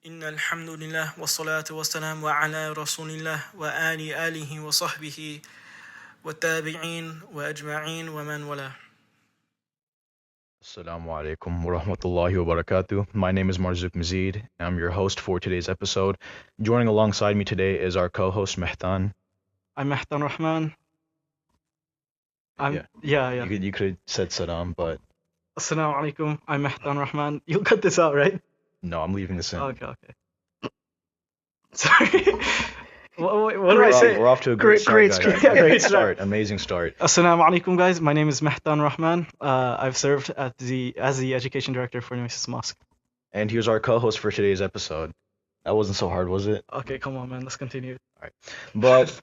إن الحمد لله والصلاة والسلام على رسول الله آله وصحبه والتابعين وأجمعين ومن والاه. Assalamu alaikum wa rahmatullahi wa barakatuh. My name is Marzouk Mazid. I'm your host for today's episode. Joining alongside me today is our co-host Mehtan. I'm Mehtan Rahman. Yeah. Yeah. You could have said Saddam, but Assalamu alaikum. I'm Mehtan Rahman. You'll cut this out, right? no, I'm leaving this in. Okay. Sorry. What do I say? We're off to a great start, guys. Great start. Amazing start. Assalamu alaikum, guys. My name is Mehtan Rahman. I've served as the education director for Nueces Mosque. And here's our co-host for today's episode. That wasn't so hard, was it? Okay, come on, man. Let's continue. All right.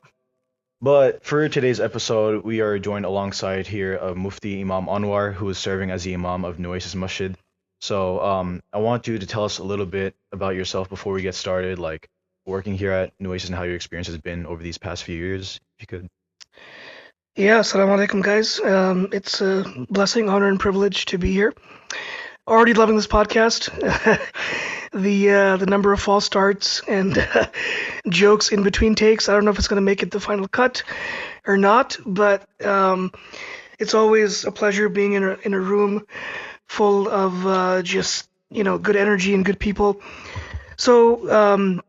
But for today's episode, we are joined alongside here of Mufti Imam Anwar, who is serving as the Imam of Nueces Mosque. So I want you to tell us a little bit about yourself before we get started, like working here at Nueces and how your experience has been over these past few years, if you could. Yeah, assalamu alaikum, guys. It's a blessing, honor, and privilege to be here. Already loving this podcast. The number of false starts and jokes in between takes. I don't know if it's going to make it the final cut or not, but it's always a pleasure being in a room full of just good energy and good people. So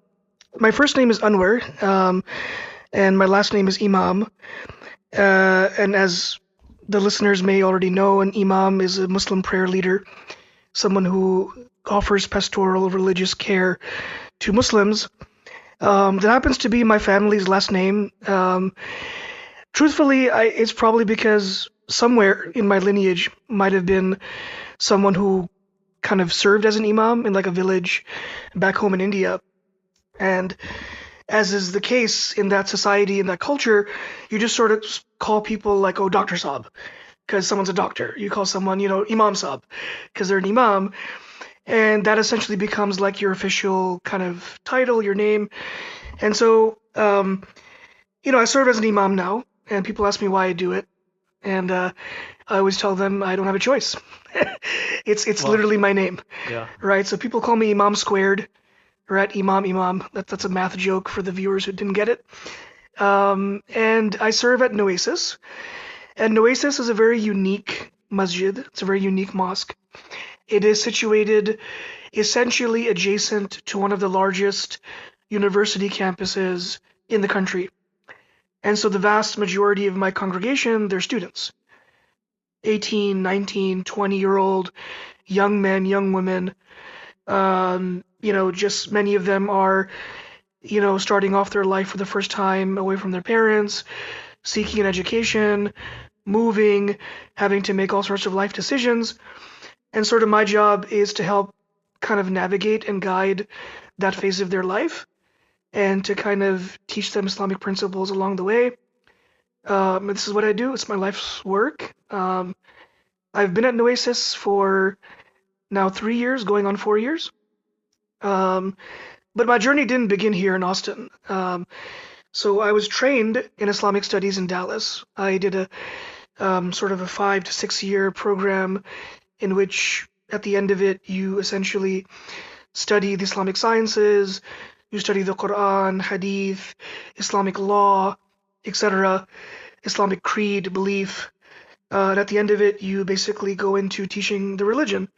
my first name is Anwer, and my last name is Imam. And as the listeners may already know, an Imam is a Muslim prayer leader, someone who offers pastoral religious care to Muslims. That happens to be my family's last name. Truthfully, it's probably because somewhere in my lineage might have been someone who kind of served as an Imam in like a village back home in India. And as is the case in that society, in that culture, you just sort of call people like, oh, Dr. Saab, because someone's a doctor. You call someone, Imam Saab, because they're an Imam. And that essentially becomes like your official kind of title, your name. And so, I serve as an Imam now, and people ask me why I do it. And I always tell them I don't have a choice. It's literally my name. Yeah. Right? So people call me Imam squared, right? Imam. That's a math joke for the viewers who didn't get it. And I serve at Nueces. And Nueces is a very unique masjid. It's a very unique mosque. It is situated essentially adjacent to one of the largest university campuses in the country. And so the vast majority of my congregation, they're students. 18, 19, 20-year-old young men, young women. Just many of them are, starting off their life for the first time away from their parents, seeking an education, moving, having to make all sorts of life decisions. And sort of my job is to help kind of navigate and guide that phase of their life and to kind of teach them Islamic principles along the way. This is what I do. It's my life's work. I've been at Nueces for now 3 years, going on 4 years. But my journey didn't begin here in Austin. So I was trained in Islamic studies in Dallas. I did a sort of a 5 to 6 year program in which at the end of it, you essentially study the Islamic sciences, you study the Quran, Hadith, Islamic law, etc., Islamic creed, belief. And at the end of it, you basically go into teaching the religion,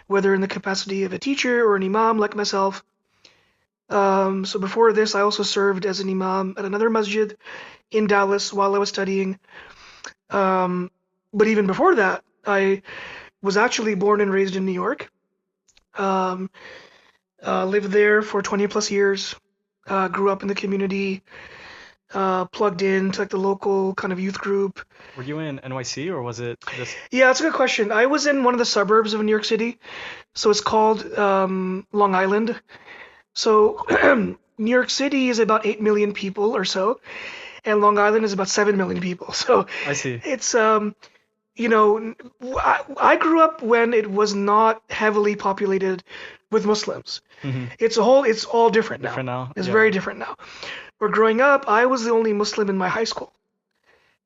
whether in the capacity of a teacher or an imam like myself. So before this, I also served as an imam at another masjid in Dallas while I was studying. But even before that, I was actually born and raised in New York. Lived there for 20 plus years. Grew up in the community. Plugged in to like the local kind of youth group. Were you in NYC or was it just? Yeah, that's a good question. I was in one of the suburbs of New York City. So it's called Long Island. So New York City is about 8 million people or so. And Long Island is about 7 million people. So I see. It's, I grew up when it was not heavily populated with Muslims. Mm-hmm. It's all different now. It's very different now. Where growing up, I was the only Muslim in my high school.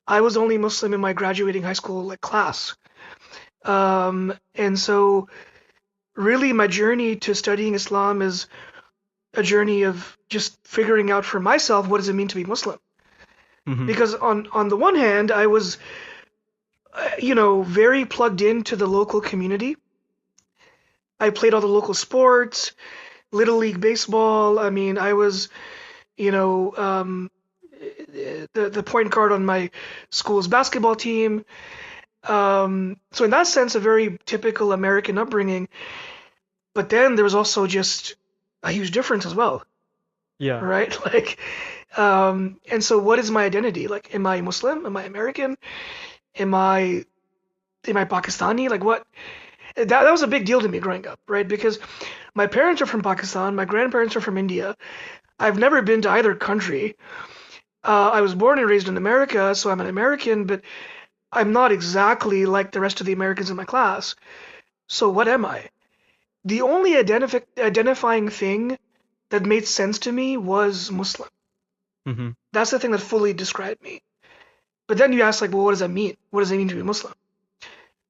I was the only Muslim in my graduating high school class. And so really my journey to studying Islam is a journey of just figuring out for myself what does it mean to be Muslim. Mm-hmm. Because on the one hand, I was, very plugged into the local community. I played all the local sports, Little League baseball. I mean, I was, the point guard on my school's basketball team. So in that sense, a very typical American upbringing. But then there was also just a huge difference as well, Yeah. right? And so what is my identity? Like, am I Muslim? Am I American? Am I Pakistani? Like, what? That was a big deal to me growing up, right? Because my parents are from Pakistan, my grandparents are from India. I've never been to either country. I was born and raised in America, so I'm an American, but I'm not exactly like the rest of the Americans in my class. So what am I? The only identifying thing that made sense to me was Muslim. Mm-hmm. That's the thing that fully described me. But then you ask, like, well, what does that mean? What does it mean to be Muslim?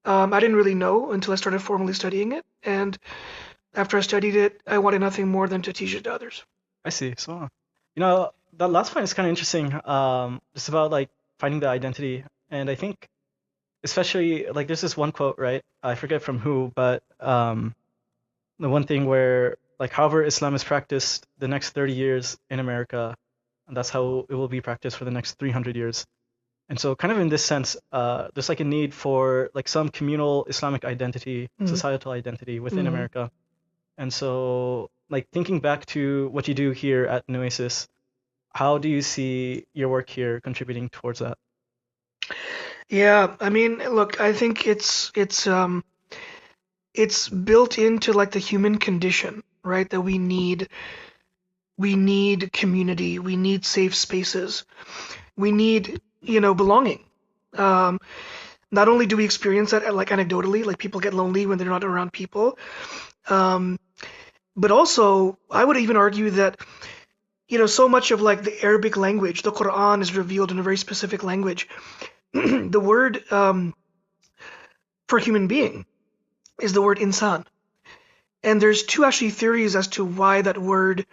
I didn't really know until I started formally studying it. And after I studied it, I wanted nothing more than to teach it to others. I see. So, that last point is kind of interesting. Just about like finding the identity, and I think, especially like there's this one quote, right? I forget from who, but the one thing where like however Islam is practiced the next 30 years in America, and that's how it will be practiced for the next 300 years. And so, kind of in this sense, there's like a need for like some communal Islamic identity, societal identity within America. And so, like thinking back to what you do here at Nueces, how do you see your work here contributing towards that? Yeah, I mean, look, I think it's built into like the human condition, right? That we need community, we need safe spaces, we need belonging. Not only do we experience that like anecdotally, like people get lonely when they're not around people, but also I would even argue that so much of like the Arabic language, the Quran is revealed in a very specific language. The word for human being is the word insan. And there's two actually theories as to why that word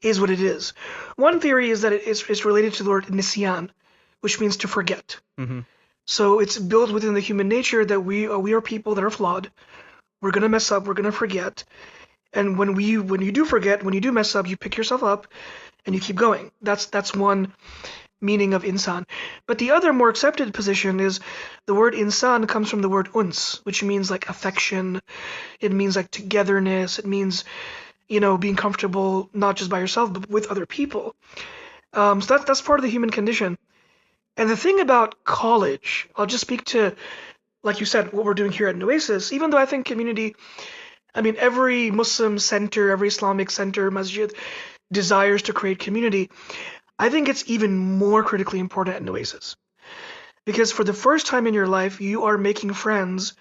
is what it is. One theory is that it's related to the word nisyan, which means to forget. Mm-hmm. So it's built within the human nature that we are people that are flawed. We're gonna mess up. We're gonna forget. And when you do forget, when you do mess up, you pick yourself up and you keep going. That's one meaning of insan. But the other more accepted position is the word insan comes from the word uns, which means like affection. It means like togetherness. It means, being comfortable not just by yourself but with other people. So that's part of the human condition. And the thing about college, I'll just speak to, like you said, what we're doing here at Nueces. Even though I think community, I mean, every Muslim center, every Islamic center, masjid, desires to create community. I think it's even more critically important at Nueces. Because for the first time in your life, you are making friends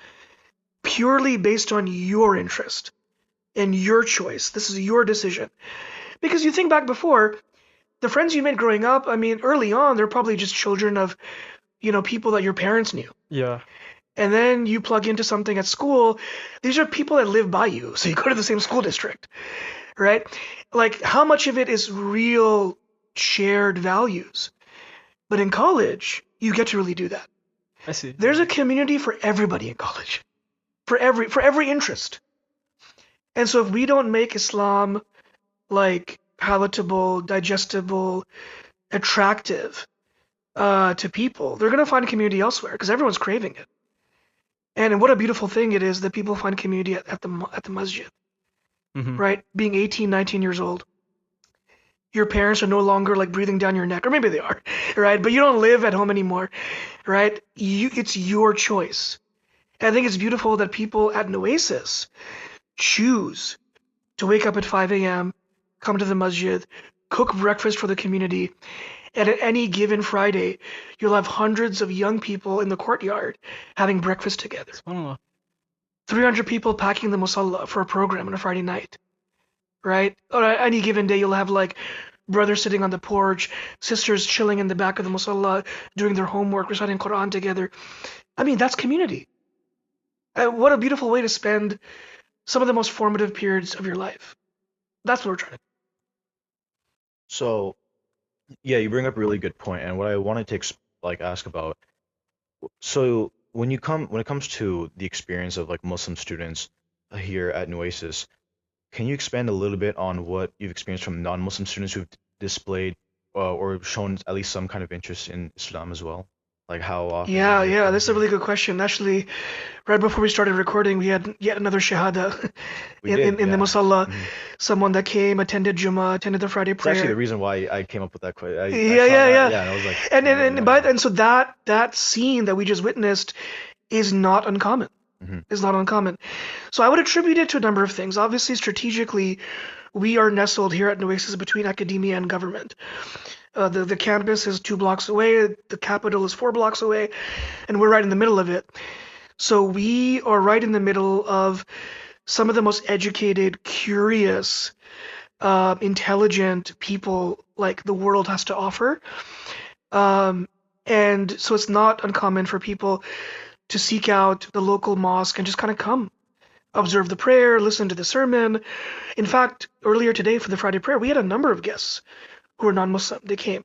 purely based on your interest and your choice. This is your decision. Because you think back before, the friends you made growing up, I mean, early on, they're probably just children of, people that your parents knew. Yeah. And then you plug into something at school. These are people that live by you. So you go to the same school district, right? Like, how much of it is real shared values? But in college, you get to really do that. I see. There's a community for everybody in college, for every interest. And so if we don't make Islam like palatable, digestible, attractive to people, they're going to find community elsewhere because everyone's craving it. And what a beautiful thing it is that people find community at the masjid, right? Being 18, 19 years old. Your parents are no longer like breathing down your neck, or maybe they are, right? But you don't live at home anymore, right? It's your choice. And I think it's beautiful that people at Nueces choose to wake up at 5 a.m., come to the masjid, cook breakfast for the community, and at any given Friday, you'll have hundreds of young people in the courtyard having breakfast together. 300 people packing the musalla for a program on a Friday night, right? Or at any given day, you'll have like brothers sitting on the porch, sisters chilling in the back of the musalla, doing their homework, reciting Quran together. I mean, that's community. What a beautiful way to spend some of the most formative periods of your life. That's what we're trying to do. So yeah, you bring up a really good point, and what I wanted to ask about. So when it comes to the experience of like Muslim students here at Nueces, can you expand a little bit on what you've experienced from non-Muslim students who've displayed or shown at least some kind of interest in Islam as well? Like how often have Yeah, they yeah, come that's a here? really good question. Actually, right before we started recording, we had yet another shahada We did, in the yeah. musalla. Mhm. Someone that came, attended Jummah, attended the Friday It's actually the prayer. reason why I came up with that question. I Yeah, saw yeah, that, yeah. yeah, and I was like, And maybe and why and, but, not? and so that scene that we just witnessed is not uncommon. Hmm. Is not uncommon. So I would attribute it to a number of things. Obviously, strategically, we are nestled here at Nueces between academia and government. The campus is 2 blocks away, the capital is 4 blocks away, and we're right in the middle of it. So we are right in the middle of some of the most educated, curious, intelligent people like the world has to offer. Um, and so it's not uncommon for people to seek out the local mosque and just kind of come, observe the prayer, listen to the sermon. In fact, earlier today for the Friday prayer, we had a number of guests who were non-Muslim. They came.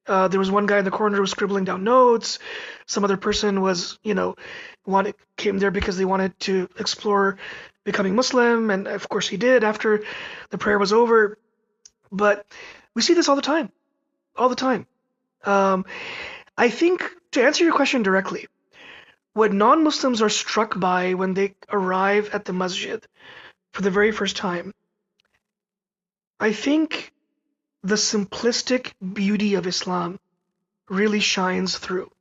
There was one guy in the corner who was scribbling down notes. Some other person was, came there because they wanted to explore becoming Muslim, and of course he did after the prayer was over. But we see this all the time, all the time. Um, I think to answer your question directly, what non-Muslims are struck by when they arrive at the masjid for the very first time, I think the simplistic beauty of Islam really shines through.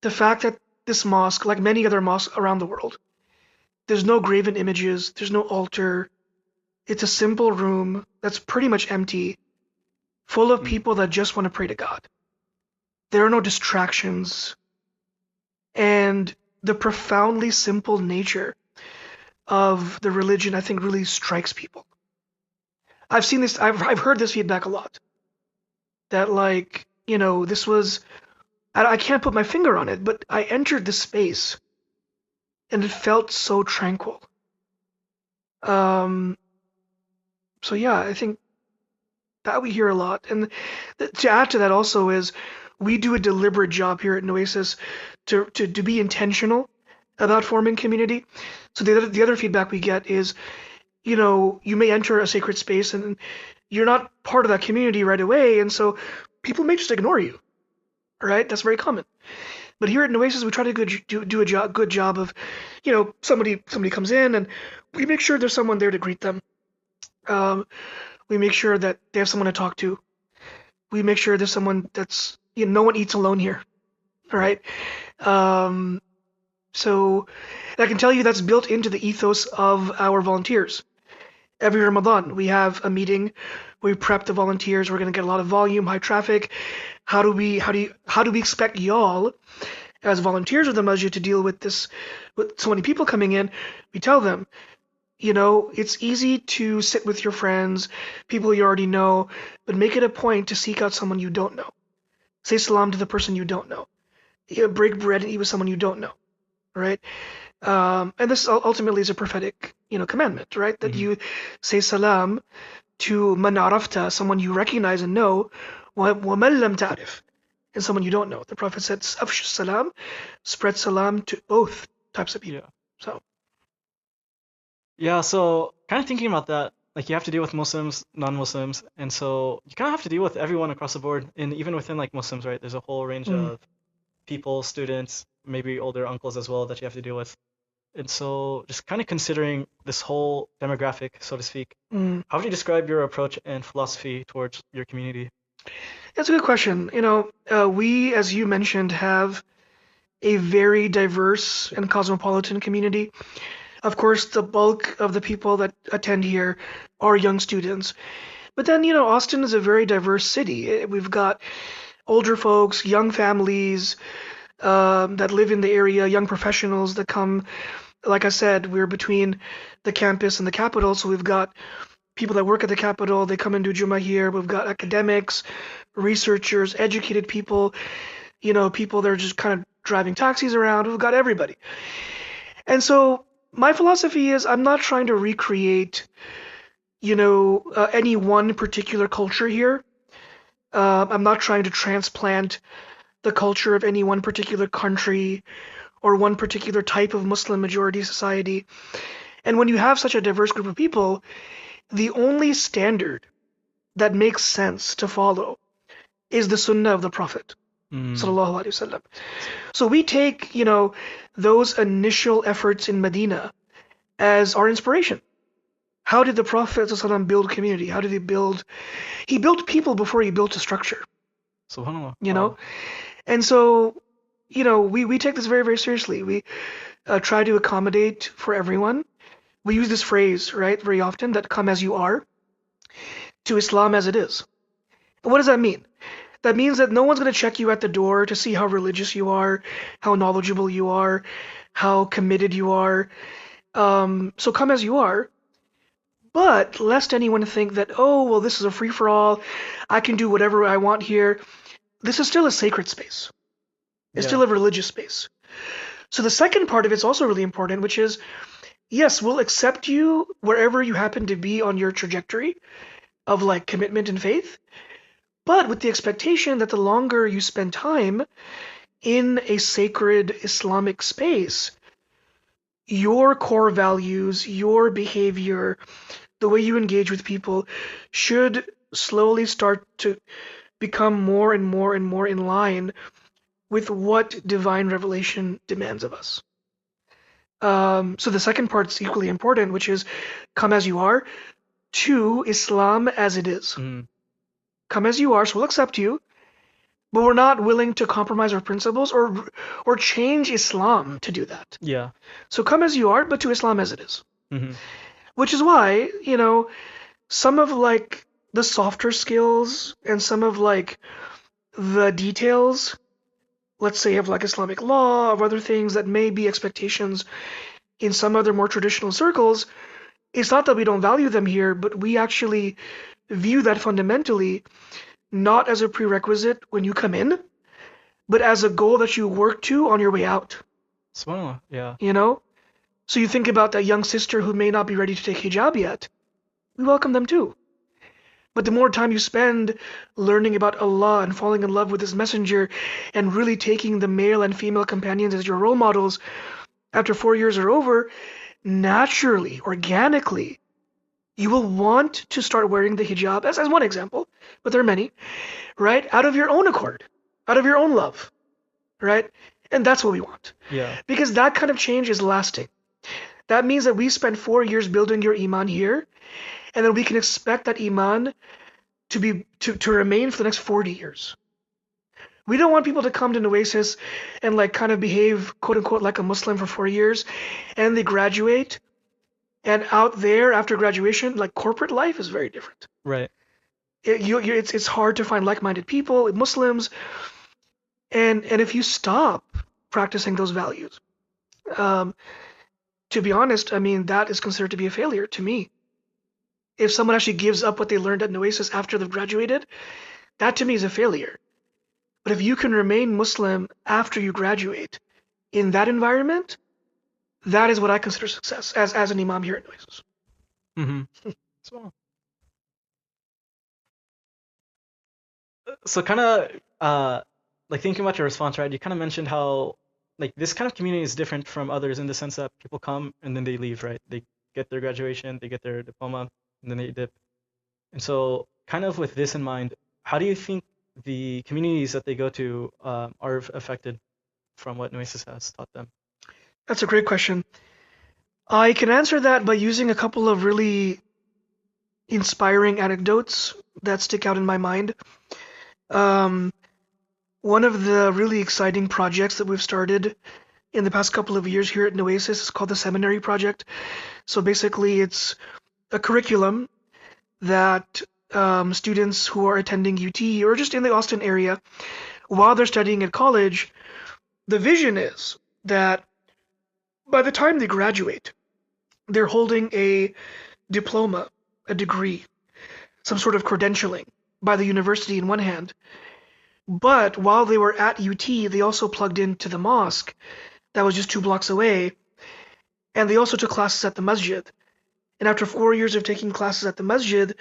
The fact that this mosque, like many other mosques around the world, there's no graven images, there's no altar. It's a simple room that's pretty much empty, full of Mm. people that just want to pray to God. There are no distractions. And the profoundly simple nature of the religion, I think, really strikes people. I've heard this feedback a lot. That, like, this was, I can't put my finger on it, but I entered this space and it felt so tranquil. Um, so yeah, I think that we hear a lot. And to add to that also is we do a deliberate job here at Nueces to be intentional about forming community. So the other feedback we get is, you may enter a sacred space and you're not part of that community right away, and so people may just ignore you. Right? That's very common. But here at Nueces, we try to do a good job of, somebody comes in and we make sure there's someone there to greet them. Um, we make sure that they have someone to talk to. We make sure there's someone that's, no one eats alone here. All right. Um, so I can tell you that's built into the ethos of our volunteers. Every Ramadan, we have a meeting. We prep the volunteers. We're going to get a lot of volume, high traffic. How do we expect y'all as volunteers of the masjid to deal with this, with so many people coming in? We tell them, it's easy to sit with your friends, people you already know, but make it a point to seek out someone you don't know. Say salam to the person you don't know. Break bread and eat with someone you don't know, right? And this ultimately is a prophetic, commandment, right? That Hmm. you say salam to man arafta, someone you recognize and know, وَمَن لَمْ تَعْرِفْ, and someone you don't know. The Prophet said, "Afsh salam," spread salam to both types of people. Yeah. So Yeah, so kind of thinking about that, like you have to deal with Muslims, non-Muslims, and so you kind of have to deal with everyone across the board, and even within like Muslims, right? There's a whole range of people, students, maybe older uncles as well that you have to deal with. And so just kind of considering this whole demographic, so to speak, mm, how would you describe your approach and philosophy towards your community? that's a good question. We, as you mentioned, have a very diverse and cosmopolitan community. Of course, the bulk of the people that attend here are young students. But then, Austin is a very diverse city. We've got older folks, young families that live in the area, young professionals that come. Like I said, we're between the campus and the capital, so we've got people that work at the capital. They come and do Jummah here. We've got academics, researchers, educated people, people that are just kind of driving taxis around. We've got everybody. And so my philosophy is I'm not trying to recreate, any one particular culture here. I'm not trying to transplant the culture of any one particular country or one particular type of Muslim majority society. And when you have such a diverse group of people, the only standard that makes sense to follow is the sunnah of the Prophet. Sallallahu Alaihi Wasallam. So we take, those initial efforts in Medina as our inspiration. How did the Prophet ﷺ build community? How did he build? He built people before he built a structure. SubhanAllah. Wow. And so, we take this very, very seriously. We try to accommodate for everyone. We use this phrase, right, very often, that come as you are, to Islam as it is. And what does that mean? That means that no one's going to check you at the door to see how religious you are, how knowledgeable you are, how committed you are. So come as you are. But lest anyone think that, oh, well, this is a free-for-all, I can do whatever I want here. This is still a sacred space. It's still a religious space. So the second part of it's also really important, which is, yes, we'll accept you wherever you happen to be on your trajectory of like commitment and faith, but with the expectation that the longer you spend time in a sacred Islamic space, your core values, your behavior, the way you engage with people should slowly start to become more and more and more in line with what divine revelation demands of us. So the second part's equally important, which is come as you are, to Islam as it is. Come as you are, so we'll accept you, but we're not willing to compromise our principles or change Islam to do that. Yeah. So come as you are, but to Islam as it is. Mm-hmm. Which is why, some of like the softer skills and some of like the details, let's say of like Islamic law, of other things that may be expectations in some other more traditional circles, it's not that we don't value them here, but we actually view that fundamentally not as a prerequisite when you come in, but as a goal that you work to on your way out. SubhanAllah. Yeah. So you think about that young sister who may not be ready to take hijab yet. We welcome them too. But the more time you spend learning about Allah and falling in love with His Messenger and really taking the male and female companions as your role models, after 4 years are over, naturally, organically, you will want to start wearing the hijab, as one example, but there are many, right? Out of your own accord, out of your own love, right? And that's what we want. Yeah. Because that kind of change is lasting. That means that we spent 4 years building your iman here, and then we can expect that iman to remain for the next 40 years. We don't want people to come to Nueces and like kind of behave quote unquote like a Muslim for 4 years, and they graduate, and out there after graduation, like corporate life is very different. Right. It's hard to find like-minded people, Muslims, and if you stop practicing those values, to be honest, I mean, that is considered to be a failure to me. If someone actually gives up what they learned at Nueces after they've graduated, that to me is a failure. But if you can remain Muslim after you graduate in that environment, that is what I consider success as an imam here at Nueces. Mm-hmm. So kind of like thinking about your response, right? You kind of mentioned how like this kind of community is different from others in the sense that people come and then they leave, right? They get their graduation, they get their diploma, and then they dip. And so kind of with this in mind, how do you think the communities that they go to are affected from what Nueces has taught them? That's a great question. I can answer that by using a couple of really inspiring anecdotes that stick out in my mind. One of the really exciting projects that we've started in the past couple of years here at Nueces is called the Seminary Project. So basically it's a curriculum that students who are attending UT or just in the Austin area, while they're studying at college, the vision is that by the time they graduate, they're holding a diploma, a degree, some sort of credentialing by the university in one hand. But while they were at UT, they also plugged into the mosque that was just 2 blocks away, and they also took classes at the masjid. And after 4 years of taking classes at the masjid,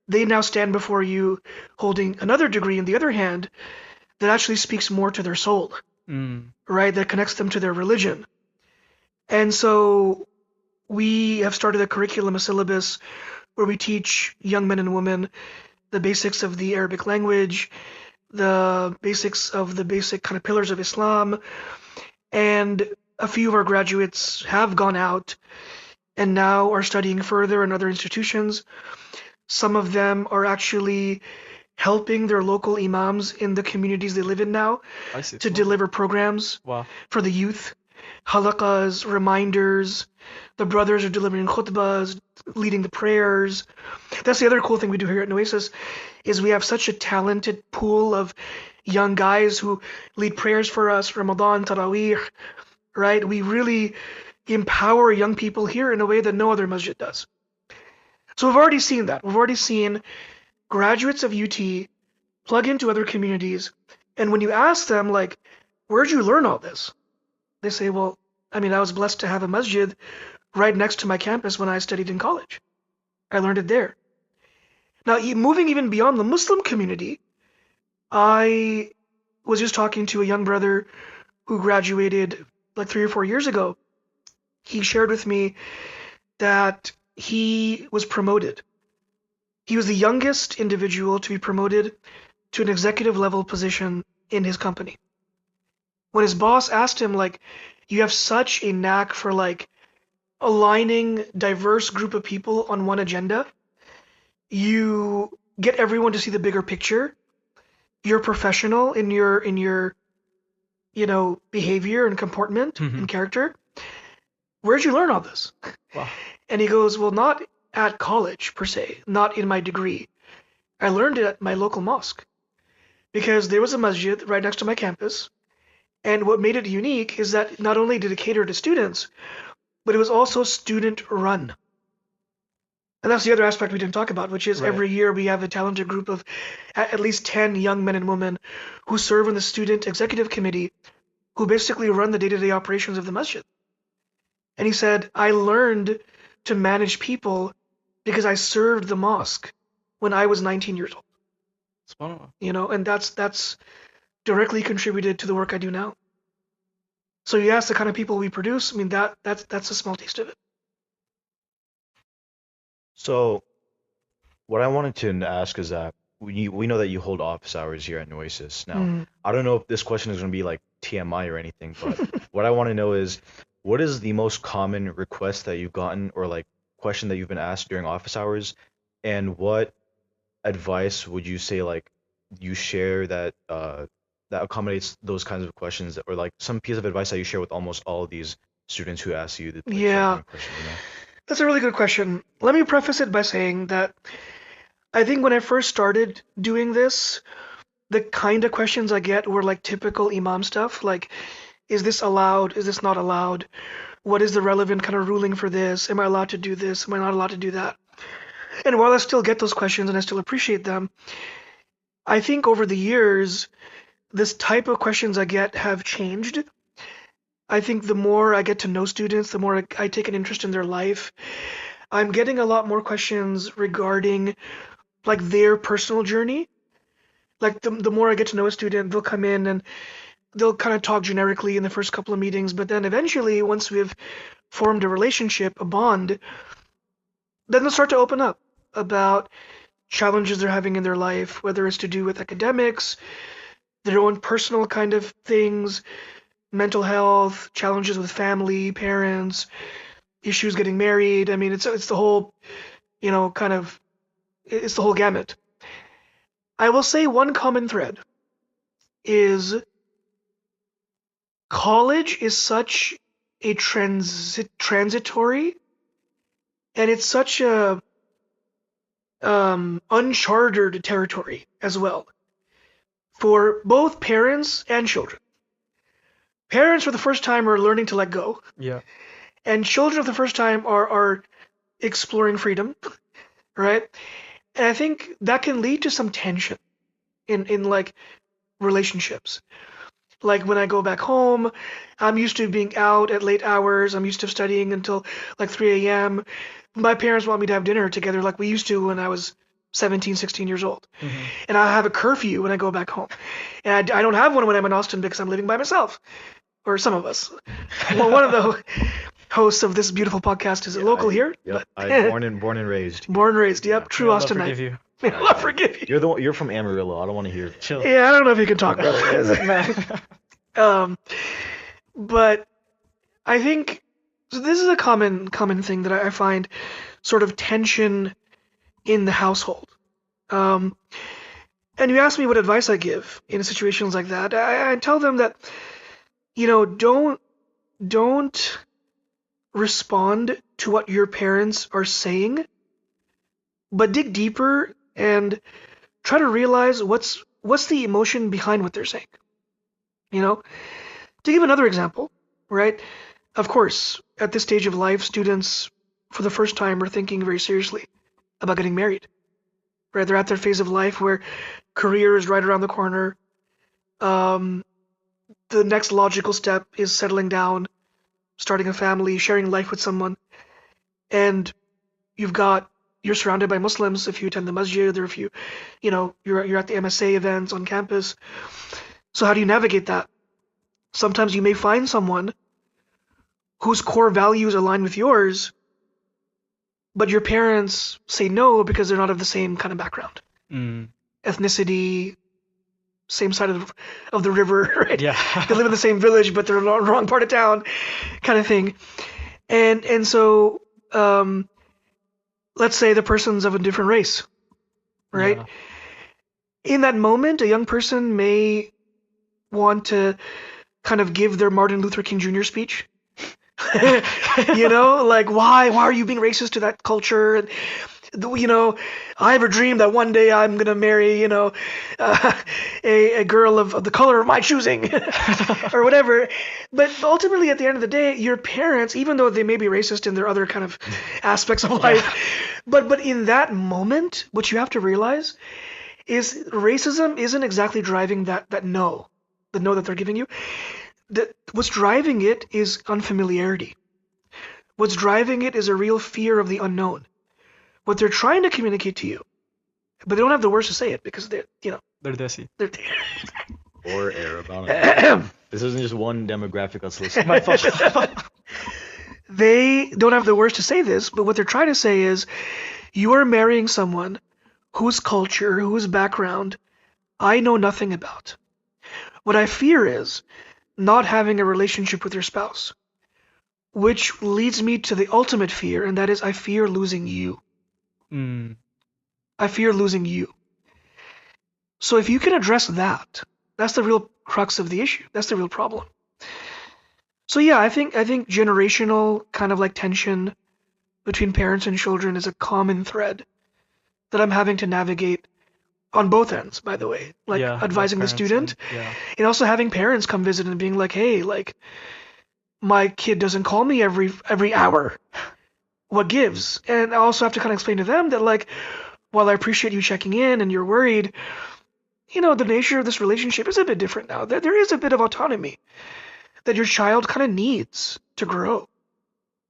they now stand before you holding another degree in the other hand that actually speaks more to their soul, right? That connects them to their religion. And so we have started a curriculum, a syllabus, where we teach young men and women the basics of the Arabic language, the basics of the basic kind of pillars of Islam. And a few of our graduates have gone out and now are studying further in other institutions. Some of them are actually helping their local imams in the communities they live in now to deliver programs for the youth, halaqas, reminders. The brothers are delivering khutbahs, leading the prayers. That's the other cool thing we do here at Nueces, is we have such a talented pool of young guys who lead prayers for us, Ramadan, Taraweeh, right? We really empower young people here in a way that no other masjid does. So we've already seen that. We've already seen graduates of UT plug into other communities, and when you ask them, like, where'd you learn all this? They say, well, I was blessed to have a masjid right next to my campus when I studied in college. I learned it there. Now, moving even beyond the Muslim community, I was just talking to a young brother who graduated like 3 or 4 years ago. He shared with me that he was promoted. He was the youngest individual to be promoted to an executive level position in his company. When his boss asked him, like, you have such a knack for like aligning diverse group of people on one agenda, you get everyone to see the bigger picture, you're professional in your behavior and comportment and character. Where'd you learn all this? Wow. And he goes, well, not at college per se, not in my degree. I learned it at my local mosque because there was a masjid right next to my campus. And what made it unique is that not only did it cater to students, but it was also student run. And that's the other aspect we didn't talk about, which is every year we have a talented group of at least 10 young men and women who serve in the student executive committee who basically run the day-to-day operations of the masjid. And he said, I learned to manage people because I served the mosque when I was 19 years old. And that's directly contributed to the work I do now. So you ask the kind of people we produce, that's a small taste of it. So what I wanted to ask is that we know that you hold office hours here at Nueces. Now, I don't know if this question is going to be like TMI or anything, but what I want to know is, what is the most common request that you've gotten or like question that you've been asked during office hours, and what advice would you say like you share that that accommodates those kinds of questions, or like some piece of advice that you share with almost all of these students who ask you the questions, That's a really good question. Let me preface it by saying that I think when I first started doing this, the kind of questions I get were like typical imam stuff, like, is this allowed? Is this not allowed? What is the relevant kind of ruling for this? Am I allowed to do this? Am I not allowed to do that? And while I still get those questions and I still appreciate them, I think over the years, this type of questions I get have changed. I think the more I get to know students, the more I take an interest in their life. I'm getting a lot more questions regarding like their personal journey. Like the more I get to know a student, they'll come in and they'll kind of talk generically in the first couple of meetings, but then eventually, once we've formed a relationship, a bond, then they'll start to open up about challenges they're having in their life, whether it's to do with academics, their own personal kind of things, mental health, challenges with family, parents, issues getting married. It's the whole, it's the whole gamut. I will say one common thread is college is such a transitory, and it's such a uncharted territory as well for both parents and children. Parents for the first time are learning to let go. Yeah. And children for the first time are exploring freedom, right? And I think that can lead to some tension in like relationships. Like when I go back home, I'm used to being out at late hours. I'm used to studying until like 3 a.m. my parents want me to have dinner together like we used to when I was 17, 16 years old. Mm-hmm. And I have a curfew when I go back home. And I don't have one when I'm in Austin because I'm living by myself. Or some of us. Well, one of the hosts of this beautiful podcast is a local here. Yep. But I'm born and raised. born and raised. Yep. Yeah. True May Allah Austinite. forgive you. May Allah forgive you. You're from Amarillo. I don't want to hear. Chill. Yeah, I don't know if you can talk about it. But I think so this is a common thing that I find sort of tension in the household. And you ask me what advice I give in situations like that. I tell them that, don't respond to what your parents are saying, but dig deeper and try to realize what's the emotion behind what they're saying. To give another example, right? Of course, at this stage of life, students for the first time are thinking very seriously about getting married. Right? They're at their phase of life where career is right around the corner. The next logical step is settling down, starting a family, sharing life with someone. And you're surrounded by Muslims if you attend the masjid or if you're at the MSA events on campus. So how do you navigate that? Sometimes you may find someone whose core values align with yours, but your parents say no because they're not of the same kind of background. Ethnicity, same side of the river, right? Yeah. They live in the same village, but they're in the wrong part of town, kind of thing. And so, let's say the person's of a different race, right? Yeah. In that moment, a young person may want to kind of give their Martin Luther King Jr. speech. Like why are you being racist to that culture? And I have a dream that one day I'm gonna marry a girl of the color of my choosing or whatever. But ultimately, at the end of the day, your parents, even though they may be racist in their other kind of aspects of life, but in that moment, what you have to realize is racism isn't exactly driving the no that they're giving you. What's driving it is unfamiliarity. What's driving it is a real fear of the unknown. What they're trying to communicate to you, but they don't have the words to say it because they're Desi. Or Arab. I don't know. This isn't just one demographic that's listening. My fault. They don't have the words to say this, but what they're trying to say is, you are marrying someone whose culture, whose background, I know nothing about. What I fear is not having a relationship with your spouse, which leads me to the ultimate fear, and that is I fear losing you. I fear losing you. So if you can address that, that's the real crux of the issue. That's the real problem. So yeah, I think generational kind of like tension between parents and children is a common thread that I'm having to navigate on both ends, by the way. Like advising the student and also having parents come visit and being like, hey, like my kid doesn't call me every hour. What gives? And I also have to kind of explain to them that like, while I appreciate you checking in and you're worried, the nature of this relationship is a bit different now. There is a bit of autonomy that your child kind of needs to grow.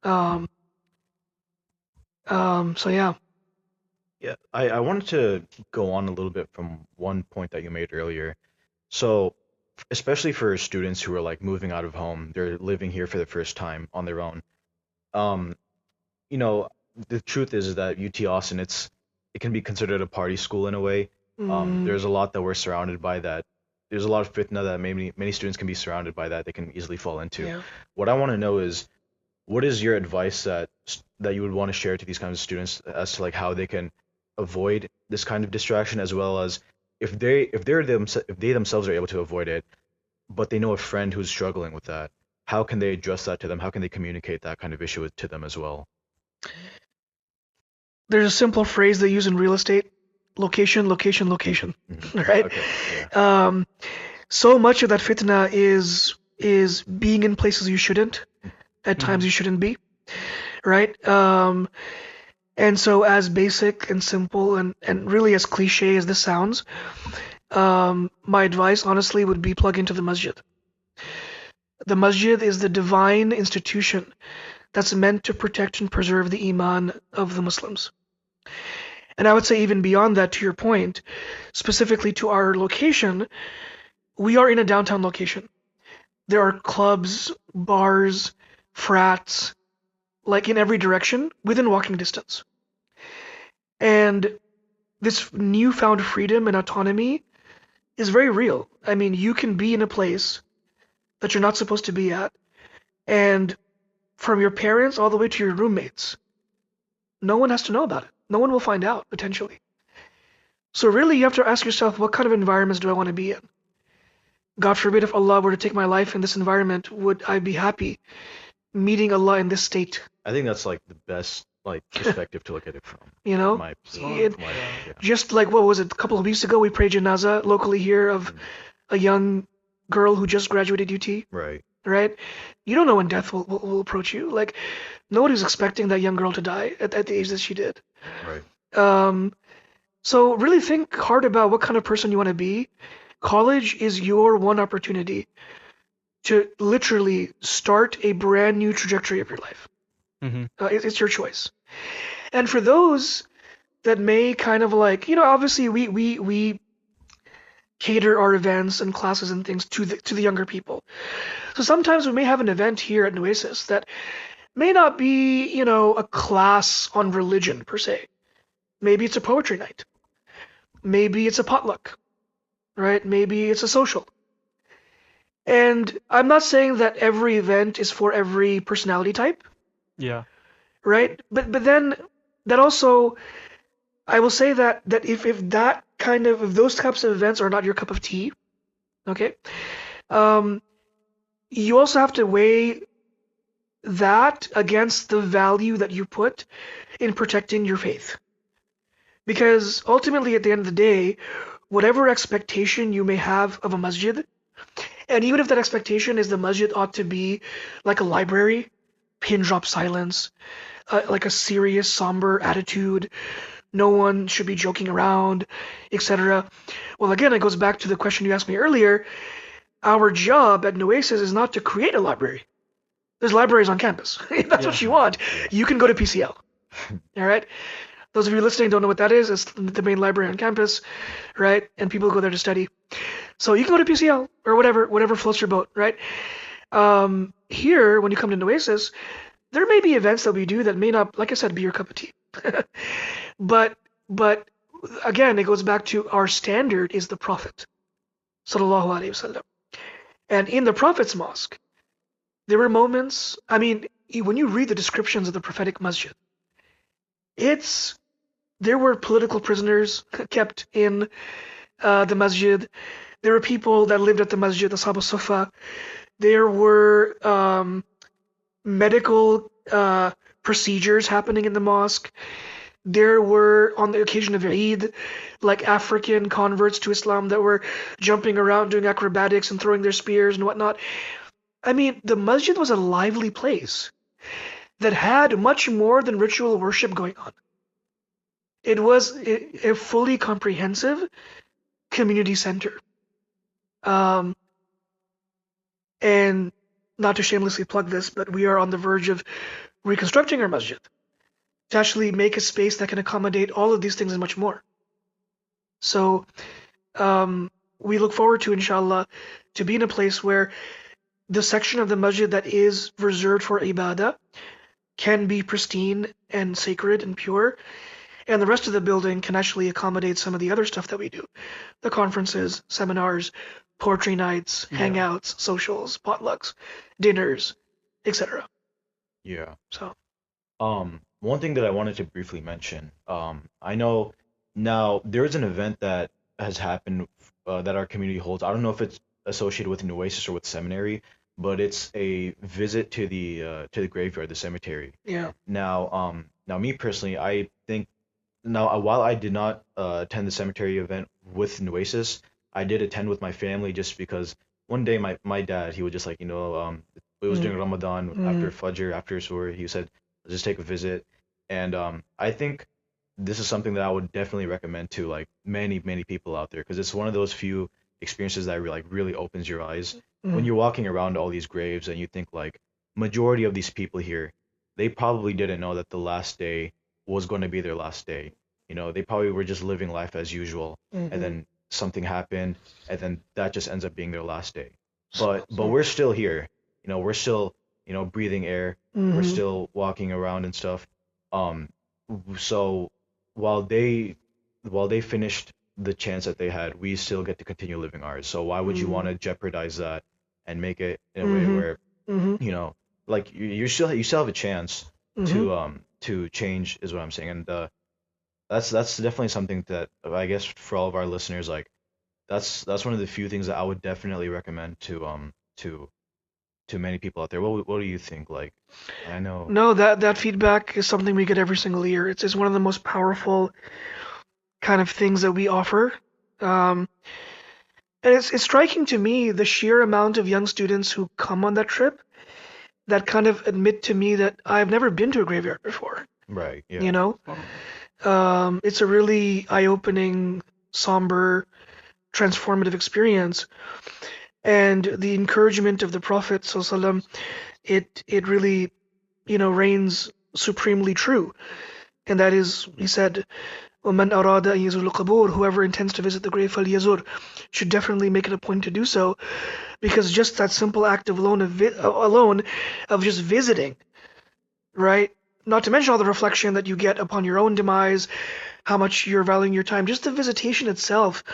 So yeah. Yeah, I wanted to go on a little bit from one point that you made earlier. So, especially for students who are like moving out of home, they're living here for the first time on their own. The truth is that UT Austin, it can be considered a party school in a way. There's a lot that we're surrounded by that. There's a lot of fitna that many students can be surrounded by that they can easily fall into. Yeah. What I want to know is, what is your advice that you would want to share to these kinds of students as to like how they can avoid this kind of distraction, as well as if they themselves are able to avoid it, but they know a friend who's struggling with that, how can they address that to them? How can they communicate that kind of issue to them as well? There's a simple phrase they use in real estate: location, location, location. Right? Okay. Yeah. So much of that fitna is being in places you shouldn't, at times you shouldn't be, right? And so as basic and simple and really as cliche as this sounds, my advice honestly would be plug into the masjid. The masjid is the divine institution that's meant to protect and preserve the iman of the Muslims. And I would say even beyond that, to your point, specifically to our location, we are in a downtown location. There are clubs, bars, frats, like in every direction within walking distance. And this newfound freedom and autonomy is very real. I mean, you can be in a place that you're not supposed to be at, and from your parents all the way to your roommates, no one has to know about it. No one will find out, potentially. So really, you have to ask yourself, what kind of environments do I want to be in? God forbid if Allah were to take my life in this environment, would I be happy meeting Allah in this state? I think that's like the best like perspective to look at it from. You know? My, It- my, yeah. Just like, what was it, a couple of weeks ago, we prayed janazah locally here of a young girl who just graduated UT, Right. right? You don't know when death will approach you. Like, nobody's expecting that young girl to die at the age that she did. Right. So really think hard about what kind of person you want to be. College is your one opportunity to literally start a brand new trajectory of your life. Mm-hmm. It's your choice. And for those that may kind of like, obviously we cater our events and classes and things to the younger people. So sometimes we may have an event here at Nueces that may not be, a class on religion per se. Maybe it's a poetry night. Maybe it's a potluck, right? Maybe it's a social. And I'm not saying that every event is for every personality type, Yeah. right? But then that also, I will say that if that kind of, if those types of events are not your cup of tea, okay, you also have to weigh that against the value that you put in protecting your faith. Because ultimately, at the end of the day, whatever expectation you may have of a masjid, and even if that expectation is the masjid ought to be like a library, pin drop silence, like a serious, somber attitude, no one should be joking around, etc. Well, again, it goes back to the question you asked me earlier. Our job at Nueces is not to create a library. There's libraries on campus. If that's what you want, you can go to PCL. All right? Those of you listening don't know what that is. It's the main library on campus, right? And people go there to study. So you can go to PCL or whatever floats your boat, right? Here, when you come to Nueces, there may be events that we do that may not, like I said, be your cup of tea. But again, it goes back to our standard is the Prophet, sallallahu alaihi wasallam. And in the Prophet's mosque, there were moments. I mean, when you read the descriptions of the prophetic masjid, there were political prisoners kept in the masjid. There were people that lived at the masjid, the Ashab al-Sufa. There were medical procedures happening in the mosque. There were, on the occasion of Eid, like African converts to Islam that were jumping around doing acrobatics and throwing their spears and whatnot. I mean, the masjid was a lively place that had much more than ritual worship going on. It was a fully comprehensive community center. And not to shamelessly plug this, but we are on the verge of reconstructing our masjid to actually make a space that can accommodate all of these things and much more. So we look forward to, inshallah, to be in a place where the section of the masjid that is reserved for ibadah can be pristine and sacred and pure, and the rest of the building can actually accommodate some of the other stuff that we do. The conferences, seminars, poetry nights, hangouts, socials, potlucks, dinners, etc. Yeah. So One thing that I wanted to briefly mention, I know now there's an event that has happened that our community holds. I don't know if it's associated with Nueces or with seminary, but it's a visit to the graveyard, the cemetery. yeah. Now, me personally, I think now while I did not attend the cemetery event with Nueces, I did attend with my family just because one day my dad, he was just like, it was during Ramadan after Fajr, after Suhr, he said, let's just take a visit. And I think this is something that I would definitely recommend to like many people out there, because it's one of those few experiences that really opens your eyes when you're walking around all these graves and you think like majority of these people here, they probably didn't know that the last day was going to be their last day. They probably were just living life as usual, and Mm-hmm. then something happened, and then that just ends up being their last day. But we're still here. We're still, breathing air. We're Mm-hmm. still walking around and stuff. Um, so while they while they finished the chance that they had, we still get to continue living ours. So why would you want to jeopardize that and make it in a way Mm-hmm. where, Mm-hmm. you know, like you still have a chance Mm-hmm. to change, is what I'm saying. And that's definitely something that I guess for all of our listeners, like that's one of the few things that I would definitely recommend to many people out there. What do you think? Like, I know. No, that feedback is something we get every single year. It's one of the most powerful kind of things that we offer. Um, and it's striking to me the sheer amount of young students who come on that trip that kind of admit to me that I've never been to a graveyard before. Right, You yeah. know, it's a really eye-opening, somber, transformative experience, and the encouragement of the Prophet ﷺ, it really, reigns supremely true. And that is, he said, وَمَنْ أَرَادَ أَنْ يَزُورَ الْقُبُورَ, whoever intends to visit the grave, فَلْيَزُرْ, should definitely make it a point to do so, because just that simple act of alone of just visiting, right? Not to mention all the reflection that you get upon your own demise, how much you're valuing your time, just the visitation itself.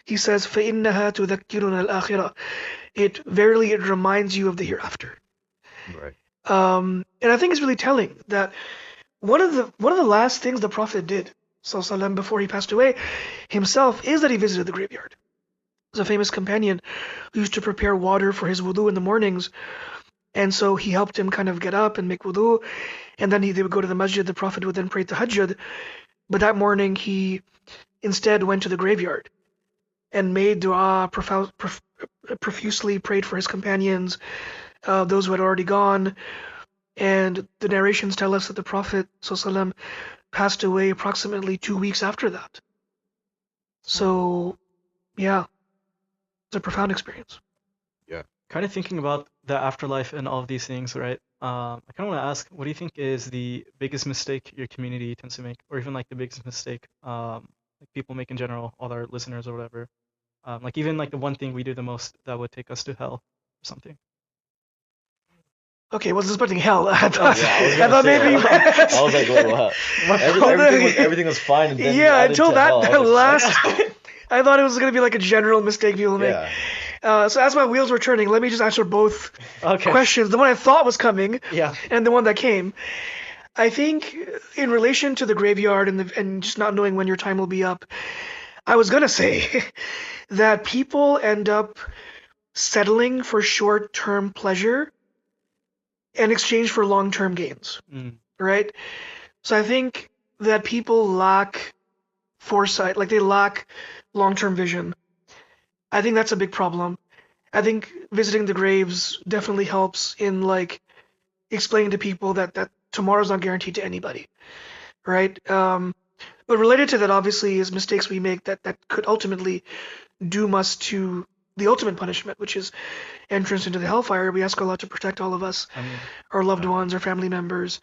He says, فَإِنَّهَا تُذَكِّرُنَا الْآخِرَةِ, it reminds you of the hereafter. Right. And I think it's really telling that one of the last things the Prophet did, sallallahu before he passed away himself, is that he visited the graveyard. There's a famous companion who used to prepare water for his wudu in the mornings, and so he helped him kind of get up and make wudu, and then they would go to the masjid. The Prophet would then pray tahajjud, but that morning he instead went to the graveyard and made dua, profusely prayed for his companions, those who had already gone. And the narrations tell us that the Prophet ﷺ passed away approximately 2 weeks after that. So, yeah, it's a profound experience. Kind of thinking about the afterlife and all of these things, right? I kind of want to ask, what do you think is the biggest mistake your community tends to make, or even like the biggest mistake like people make in general, all our listeners or whatever? Like even like the one thing we do the most that would take us to hell or something. Okay, wasn't expecting hell. I Yeah, I was gonna thought say, maybe. I was like, wait, what? Everything was fine, and then you Yeah, added until to hell. I that was like, last, what? I thought it was gonna be like a general mistake people make. Yeah. So as my wheels were turning, let me just answer both Okay. questions. The one I thought was coming, Yeah. and the one that came. I think in relation to the graveyard and just not knowing when your time will be up, I was gonna say that people end up settling for short-term pleasure in exchange for long-term gains, right? So I think that people lack foresight, like they lack long-term vision. I think that's a big problem. I think visiting the graves definitely helps in like explaining to people that tomorrow's not guaranteed to anybody, right? But related to that, obviously, is mistakes we make that could ultimately doom us to the ultimate punishment, which is entrance into the hellfire. We ask Allah to protect all of us, our loved ones, our family members.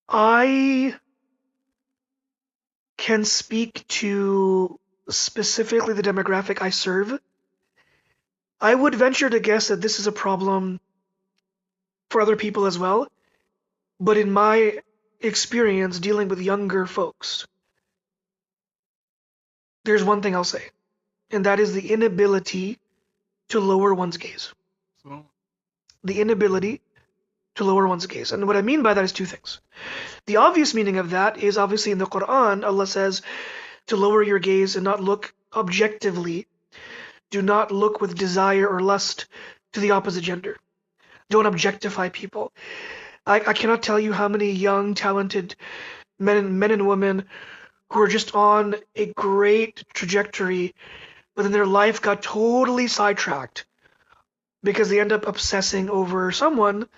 I can speak to specifically the demographic I serve. I would venture to guess that this is a problem for other people as well. But in my experience dealing with younger folks, there's one thing I'll say, and that is the inability to lower one's gaze. The inability to lower one's gaze. And what I mean by that is two things. The obvious meaning of that is obviously in the Quran, Allah says to lower your gaze and not look objectively. Do not look with desire or lust to the opposite gender. Don't objectify people. I cannot tell you how many young, talented men and women who are just on a great trajectory, but then their life got totally sidetracked because they end up obsessing over someone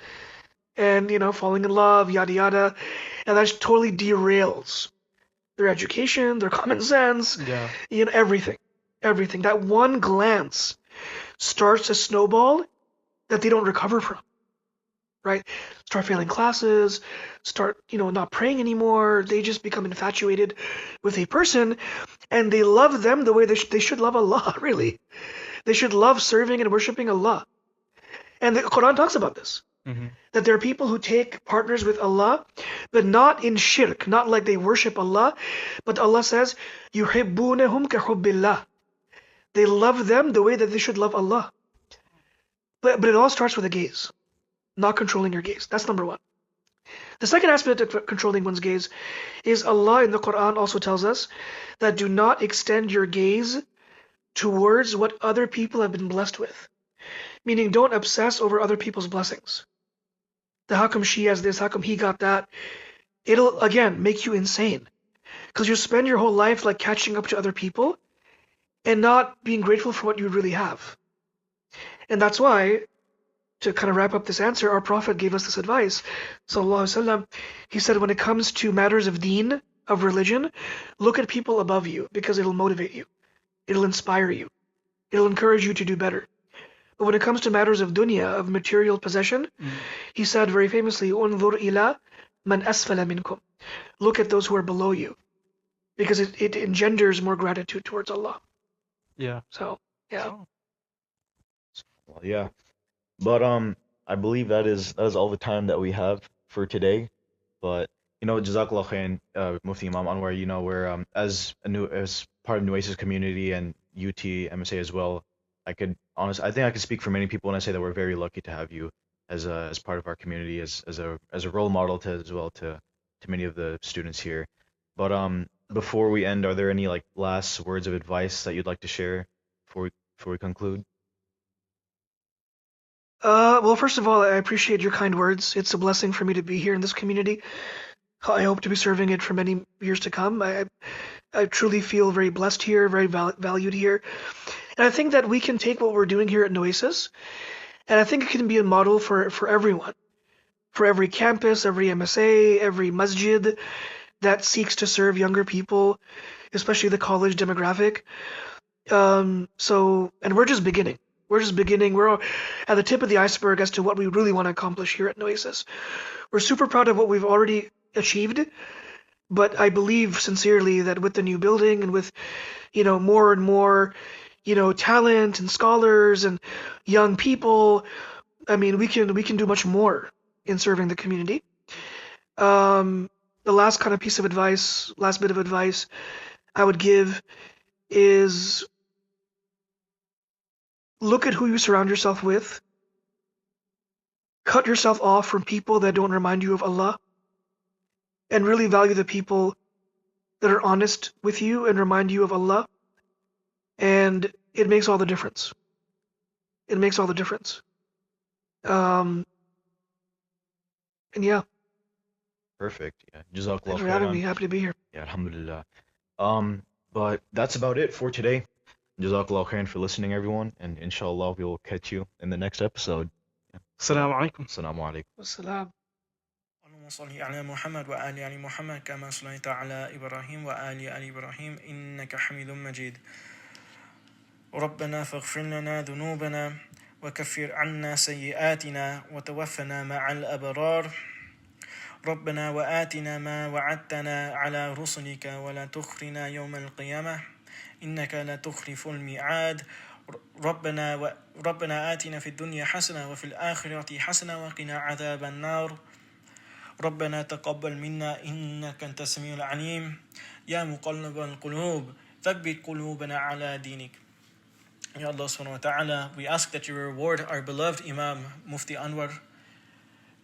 and, falling in love, yada yada, and that just totally derails their education, their common sense, everything. Everything. That one glance starts a snowball that they don't recover from. right? Start failing classes, start, not praying anymore. They just become infatuated with a person, and they love them the way they should love Allah, really. They should love serving and worshiping Allah. And the Quran talks about this. Mm-hmm. That there are people who take partners with Allah, but not in shirk, not like they worship Allah, but Allah says, يُحِبُّونَهُمْ كَحُبِّ اللَّهِ. They love them the way that they should love Allah. But it all starts with a gaze, not controlling your gaze. That's number one. The second aspect of controlling one's gaze is Allah in the Quran also tells us that do not extend your gaze towards what other people have been blessed with. Meaning don't obsess over other people's blessings. How come she has this? How come he got that? It'll, again, make you insane. Because you spend your whole life like catching up to other people and not being grateful for what you really have. And that's why, to kind of wrap up this answer, our Prophet gave us this advice. Sallallahu Alaihi Wasallam, he said, when it comes to matters of deen, of religion, look at people above you because it'll motivate you. It'll inspire you. It'll encourage you to do better. But when it comes to matters of dunya, of material possession, he said very famously, "Unzur ila man asfala minkum." Look at those who are below you, because it engenders more gratitude towards Allah. Yeah. So, yeah. Well, yeah. But I believe that is all the time that we have for today. But Jazakallah khair, Mufti Imam Anwar. We're as part of Nueces community and UT MSA as well. I think I could speak for many people when I say that we're very lucky to have you as part of our community, as a role model to many of the students here. But before we end, are there any like last words of advice that you'd like to share before we conclude? Well, first of all, I appreciate your kind words. It's a blessing for me to be here in this community. I hope to be serving it for many years to come. I truly feel very blessed here, very valued here. And I think that we can take what we're doing here at Nueces, and I think it can be a model for everyone, for every campus, every MSA, every masjid that seeks to serve younger people, especially the college demographic. And we're just beginning. We're at the tip of the iceberg as to what we really want to accomplish here at Nueces. We're super proud of what we've already achieved, but I believe sincerely that with the new building and with, more and more, talent and scholars and young people, I mean, we can do much more in serving the community. The last bit of advice I would give is look at who you surround yourself with. Cut yourself off from people that don't remind you of Allah, and really value the people that are honest with you and remind you of Allah. And it makes all the difference. It makes all the difference. And yeah. Perfect. Yeah. Jazakallah Thanks for having khairan. me. Happy to be here. Yeah, alhamdulillah. But that's about it for today. Jazakallah khairan for listening, everyone, and inshallah we will catch you in the next episode. Assalamu alaikum. Assalamu alaikum. Wassalam. اللهم صل على محمد وآل آل محمد كما صليت على إبراهيم وآل آل إبراهيم إنك حميد مجيد ربنا فاغفر لنا ذنوبنا وكفر عنا سيئاتنا وتوفنا مع الأبرار ربنا وآتنا ما وعدتنا على رسلك ولا تخرنا يوم القيامة إنك لا تخلف الميعاد ربنا آتنا في الدنيا حسنة وفي الآخرة حسنة وقنا عذاب النار ربنا تقبل منا إنك أنت السميع العليم يا مقلب القلوب ثبت قلوبنا على دينك. Ya Allah subhanahu wa ta'ala, we ask that you reward our beloved Imam Mufti Anwar,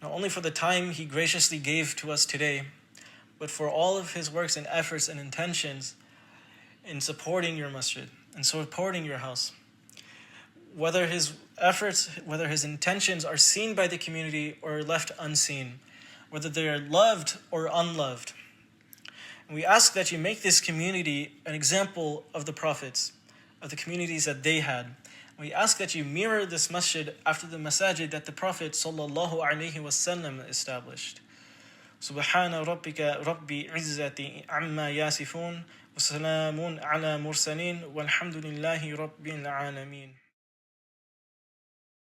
not only for the time he graciously gave to us today, but for all of his works and efforts and intentions in supporting your masjid and supporting your house. Whether his efforts, whether his intentions are seen by the community or left unseen, whether they are loved or unloved. And we ask that you make this community an example of the prophets, of the communities that they had. We ask that you mirror this masjid after the masajid that the Prophet sallallahu alaihi wasallam established. Subhana rabbika rabbi izzati amma yasifun wa salamun ala mursalin walhamdulillahi rabbil alameen.